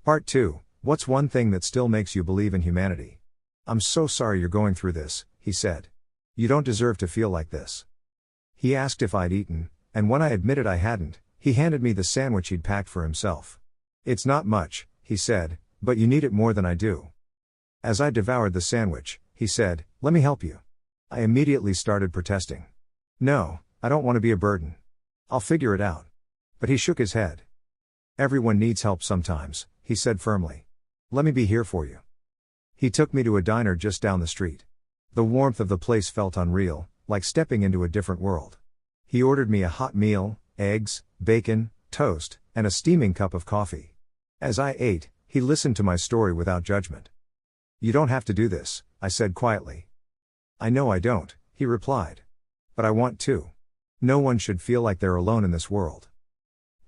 Part 2. What's one thing that still makes you believe in humanity? I'm so sorry you're going through this, he said. You don't deserve to feel like this. He asked if I'd eaten, and when I admitted I hadn't, he handed me the sandwich he'd packed for himself. It's not much, he said, but you need it more than I do. As I devoured the sandwich, he said, let me help you. I immediately started protesting. No, I don't want to be a burden. I'll figure it out. But he shook his head. Everyone needs help sometimes, he said firmly. Let me be here for you. He took me to a diner just down the street. The warmth of the place felt unreal, like stepping into a different world. He ordered me a hot meal, eggs, bacon, toast, and a steaming cup of coffee. As I ate, he listened to my story without judgment. You don't have to do this, I said quietly. I know I don't, he replied. But I want to. No one should feel like they're alone in this world.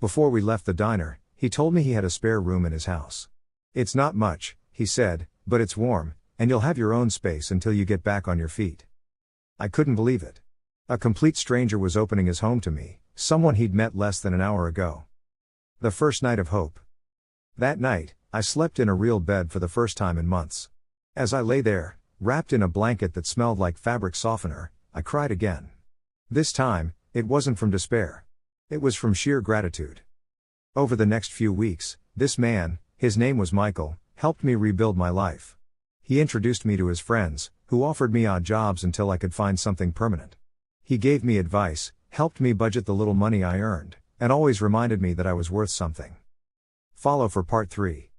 Before we left the diner, he told me he had a spare room in his house. It's not much, he said, but it's warm, and you'll have your own space until you get back on your feet. I couldn't believe it. A complete stranger was opening his home to me, someone he'd met less than an hour ago. The first night of hope. That night, I slept in a real bed for the first time in months. As I lay there, wrapped in a blanket that smelled like fabric softener, I cried again. This time, it wasn't from despair. It was from sheer gratitude. Over the next few weeks, this man, his name was Michael, helped me rebuild my life. He introduced me to his friends, who offered me odd jobs until I could find something permanent. He gave me advice, helped me budget the little money I earned, and always reminded me that I was worth something. Follow for part 3.